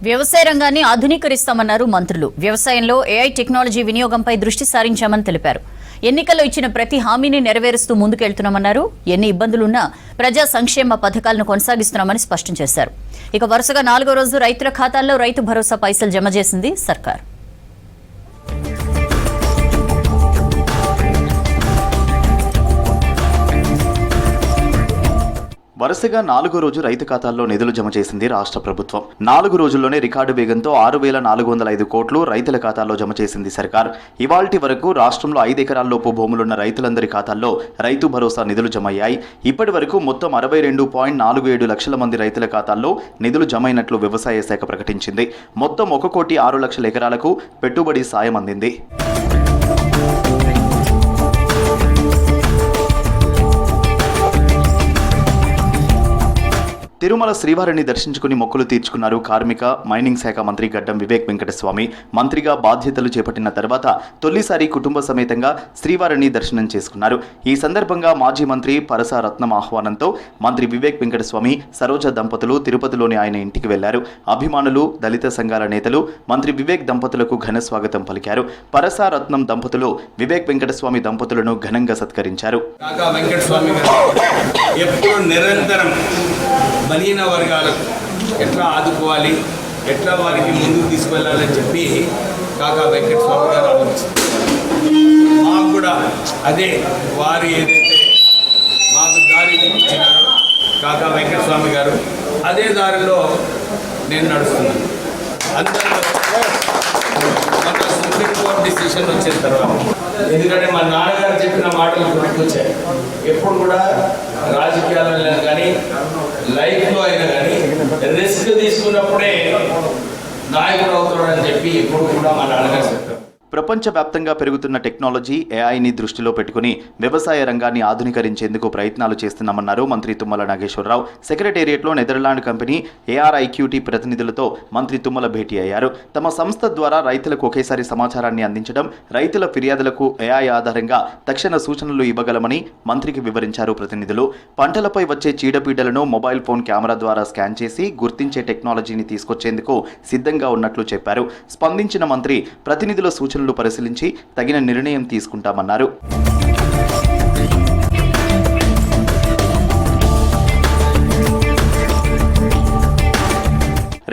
వ్యవసాయ రంగాన్ని ఆధునీకరిస్తామన్నారు మంత్రులు. వ్యవసాయంలో ఏఐ టెక్నాలజీ వినియోగంపై దృష్టి సారించామని తెలిపారు. ఎన్నికల్లో ఇచ్చిన ప్రతి హామీని నెరవేరుస్తూ ముందుకెళ్తున్నామన్నారు. ఎన్ని ఇబ్బందులున్నా ప్రజా సంక్షేమ పథకాలను కొనసాగిస్తున్నామని స్పష్టం చేశారు. ఇక వరుసగా 4వ రోజు రైతుల ఖాతాల్లో రైతు భరోసా పైసలు జమ చేసింది సర్కార్. వరుసగా 4వ రోజు రైతు ఖాతాల్లో నిధులు జమ చేసింది రాష్ట్ర ప్రభుత్వం. 4 రోజుల్లోనే రికార్డు వేగంతో 6,405 కోట్లు రైతుల ఖాతాల్లో జమ చేసింది సర్కార్. ఇవాల్టి వరకు రాష్ట్రంలో 5 ఎకరాల్లోపు భూములున్న రైతులందరి ఖాతాల్లో రైతు భరోసా నిధులు జమయ్యాయి. ఇప్పటి వరకు మొత్తం 62.47 లక్షల మంది రైతుల ఖాతాల్లో నిధులు జమైనట్లు వ్యవసాయ శాఖ ప్రకటించింది. మొత్తం 1,06,00,000 ఎకరాలకు పెట్టుబడి సాయం అందింది. తిరుమల శ్రీవారిని దర్శించుకుని మొక్కులు తీర్చుకున్నారు కార్మిక మైనింగ్ శాఖ మంత్రి గడ్డం వివేక్ వెంకటస్వామి. మంత్రిగా బాధ్యతలు చేపట్టిన తర్వాత తొలిసారి కుటుంబ సమేతంగా శ్రీవారిని దర్శనం చేసుకున్నారు. ఈ సందర్భంగా మాజీ మంత్రి పరస రత్నం ఆహ్వానంతో మంత్రి వివేక్ వెంకటస్వామి, సరోజ దంపతులు తిరుపతిలోని ఆయన ఇంటికి వెళ్లారు. అభిమానులు, దళిత సంఘాల నేతలు మంత్రి వివేక్ దంపతులకు ఘన స్వాగతం పలికారు. పరస రత్నం దంపతులు వివేక్ వెంకటస్వామి దంపతులను ఘనంగా సత్కరించారు. బలహీన వర్గాలకు ఎట్లా ఆదుకోవాలి, ఎట్లా వారికి ముందుకు తీసుకువెళ్ళాలని చెప్పి కాకా వెంకటస్వామి గారు ఆలోచిస్తారు. మాకు కూడా అదే వారు ఏదైతే మాకు దారి చూపించినారో కాకా వెంకటస్వామి గారు అదే దారిలో నేను నడుస్తున్నాను. అందరూ మన సుప్రీంకోర్టు డిసిషన్ వచ్చిన తర్వాత, ఎందుకంటే మా నాన్నగారు చెప్పిన మాటలు గుర్తుకొచ్చాయి. ఎప్పుడు కూడా రాజకీయాలలో కానీ లైఫ్లో అయినా కానీ రిస్క్ తీసుకున్నప్పుడే నాయకుడు అవుతాడని చెప్పి ఎప్పుడు కూడా మా నాన్నగారు చెప్పారు. ప్రపంచవ్యాప్తంగా పెరుగుతున్న టెక్నాలజీ, ఏఐని దృష్టిలో పెట్టుకుని వ్యవసాయ రంగాన్ని ఆధునీకరించేందుకు ప్రయత్నాలు చేస్తున్నామన్నారు మంత్రి తుమ్మల నాగేశ్వరరావు. సెక్రటేరియట్లో నెదర్లాండ్ కంపెనీ ARIQT ప్రతినిధులతో మంత్రి తుమ్మల భేటీ అయ్యారు. తమ సంస్థ ద్వారా రైతులకు ఒకేసారి సమాచారాన్ని అందించడం, రైతుల ఫిర్యాదులకు AI ఆధారంగా తక్షణ సూచనలు ఇవ్వగలమని మంత్రికి వివరించారు ప్రతినిధులు. పంటలపై వచ్చే చీడపీడలను మొబైల్ ఫోన్ కెమెరా ద్వారా స్కాన్ చేసి గుర్తించే టెక్నాలజీని తీసుకొచ్చేందుకు సిద్ధంగా ఉన్నట్లు చెప్పారు. స్పందించిన మంత్రి ప్రతినిధుల సూచనలు పరిశీలించి తగిన నిర్ణయం తీసుకుంటామన్నారు.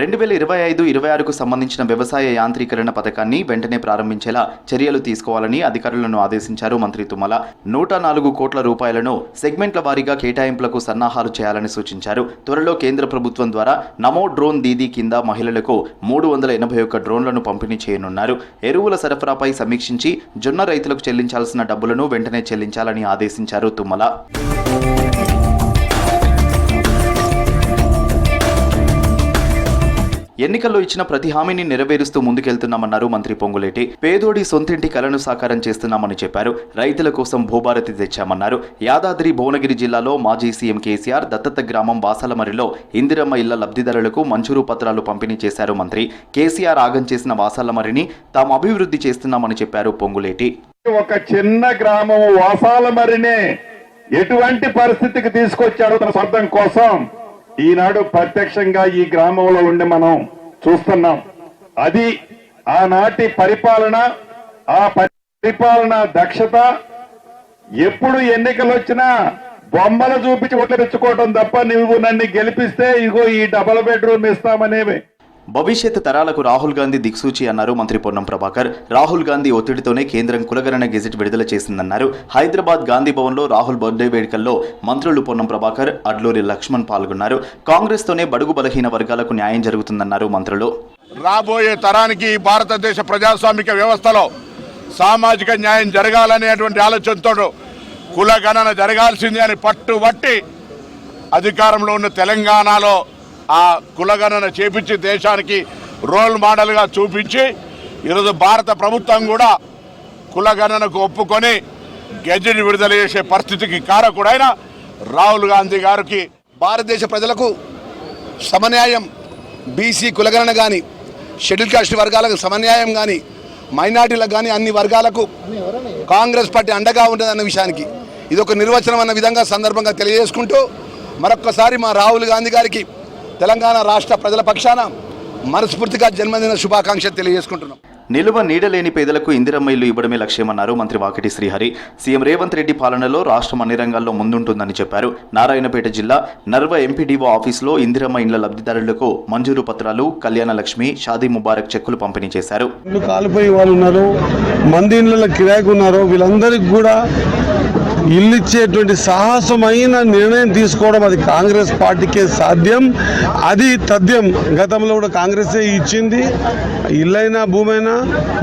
2025-26కు సంబంధించిన వ్యవసాయ యాంత్రీకరణ పథకాన్ని వెంటనే ప్రారంభించేలా చర్యలు తీసుకోవాలని అధికారులను ఆదేశించారు మంత్రి తుమ్మల. 104 కోట్ల రూపాయలను సెగ్మెంట్ల వారీగా కేటాయింపులకు సన్నాహాలు చేయాలని సూచించారు. త్వరలో కేంద్ర ప్రభుత్వం ద్వారా నమో డ్రోన్ దీదీ కింద మహిళలకు 381 డ్రోన్లను పంపిణీ చేయనున్నారు. ఎరువుల సరఫరాపై సమీక్షించి జొన్న రైతులకు చెల్లించాల్సిన డబ్బులను వెంటనే చెల్లించాలని ఆదేశించారు తుమ్మల. ఎన్నికల్లో ఇచ్చిన ప్రతి హామీని నెరవేరుస్తూ ముందుకెళ్తున్నామన్నారు మంత్రి పొంగులేటి. పేదోడి సొంతింటి కలను సాకారం చేస్తున్నామని చెప్పారు. రైతుల కోసం భూభారతి తెచ్చామన్నారు. యాదాద్రి భువనగిరి జిల్లాలో మాజీ సీఎం కేసీఆర్ దత్తత గ్రామం వాసాలమరిలో ఇందిరమ్మ ఇళ్ల లబ్ధిదారులకు మంజూరు పత్రాలు పంపిణీ చేశారు మంత్రి. కేసీఆర్ ఆగం చేసిన వాసాలమరిని తాము అభివృద్ధి చేస్తున్నామని చెప్పారు పొంగులేటి. ఒక చిన్న గ్రామం వాసాలమరినే ఎటువంటి పరిస్థితికి తీసుకొచ్చారో తన స్వార్థం కోసం ఈనాడు ప్రత్యక్షంగా ఈ గ్రామంలో ఉండి మనం చూస్తున్నాం. అది ఆనాటి పరిపాలన, ఆ పరిపాలన దక్షత. ఎప్పుడు ఎన్నికలు వచ్చినా బొమ్మలు చూపించి ఓట్లు తెచ్చుకోవడం తప్ప నువ్వు నన్ను గెలిపిస్తే ఇగో ఈ డబుల్ బెడ్రూమ్ ఇస్తామనేవి. భవిష్యత్ తరాలకు రాహుల్ గాంధీ దిక్సూచి అన్నారు మంత్రి పొన్నం ప్రభాకర్. రాహుల్ గాంధీ ఒత్తిడితోనే కేంద్రం కులగణన గెజెట్ విడుదల చేసిందన్నారు. హైదరాబాద్ గాంధీ భవన్లో రాహుల్ బర్త్డే వేడుకల్లో మంత్రులు పొన్నం ప్రభాకర్, అడ్లూరి లక్ష్మణ్ పాల్గొన్నారు. కాంగ్రెస్ తోనే బడుగు బలహీన వర్గాలకు న్యాయం జరుగుతుందన్నారు మంత్రులు. రాబోయే తరానికి భారతదేశ ప్రజాస్వామిక వ్యవస్థలో సామాజిక న్యాయం జరగాలనేటువంటి ఆలోచనతో కులగణన జరగాల్సింది అని పట్టుబట్టి అధికారంలో ఉన్న తెలంగాణలో ఆ కులగణన చేపించి దేశానికి రోల్ మోడల్గా చూపించి ఈరోజు భారత ప్రభుత్వం కూడా కులగణనకు ఒప్పుకొని గెజెట్ విడుదల చేసే పరిస్థితికి కారకుడైన రాహుల్ గాంధీ గారికి భారతదేశ ప్రజలకు సమన్యాయం, బీసీ కులగణన కానీ, షెడ్యూల్ కాస్ట్ వర్గాలకు సమన్యాయం కానీ, మైనార్టీలకు కానీ అన్ని వర్గాలకు కాంగ్రెస్ పార్టీ అండగా ఉంటుందన్న విషయానికి ఇది ఒక నిర్వచనం అన్న విధంగా సందర్భంగా తెలియజేసుకుంటూ మరొక్కసారి మా రాహుల్ గాంధీ గారికి తెలంగాణ రాష్ట్ర ప్రజల పక్షాన మనస్ఫూర్తిగా జన్మదిన శుభాకాంక్షలు తెలియజేసుకుంటున్నాం. నిలువ నీడలేని పేదలకు ఇందిరమ్మ ఇల్లు ఇవ్వడమే లక్ష్యమన్నారు మంత్రి వాకిటి శ్రీహరి. సీఎం రేవంత్ రెడ్డి పాలనలో రాష్ట్రం అన్ని రంగాల్లో ముందుంటుందని చెప్పారు. నారాయణపేట జిల్లా నర్వ ఎంపీడీఓ ఆఫీసులో ఇందిరమ్మ ఇండ్ల లబ్ధిదారులకు మంజూరు పత్రాలు, కళ్యాణ లక్ష్మి, షాదీ ముబారక్ చెక్కులు పంపిణీ చేశారు. ఇల్లు కాలిపోయి వాళ్ళు ఉన్నారు, మంది ఇళ్ళ కిరాయికి ఉన్నారు, వీళ్ళందరికీ కూడా ఇల్లు ఇచ్చేటువంటి సాహసమైన నిర్ణయం తీసుకోవడం అది కాంగ్రెస్ పార్టీకే సాధ్యం, అది తథ్యం. గతంలో కూడా కాంగ్రెసే ఇచ్చింది, ఇల్లైనా భూమైనా.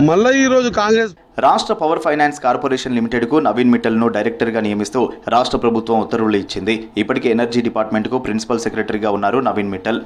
మళ్ళీ ఈరోజు కాంగ్రెస్ రాష్ట్ర పవర్ ఫైనాన్స్ కార్పొరేషన్ లిమిటెడ్కు నవీన్ మిట్టల్ను డైరెక్టర్గా నియమిస్తూ రాష్ట్ర ప్రభుత్వం ఉత్తర్వులు ఇచ్చింది. ఇప్పటికే ఎనర్జీ డిపార్ట్మెంట్కు ప్రిన్సిపల్ సెక్రటరీగా ఉన్నారు నవీన్ మిట్టల్.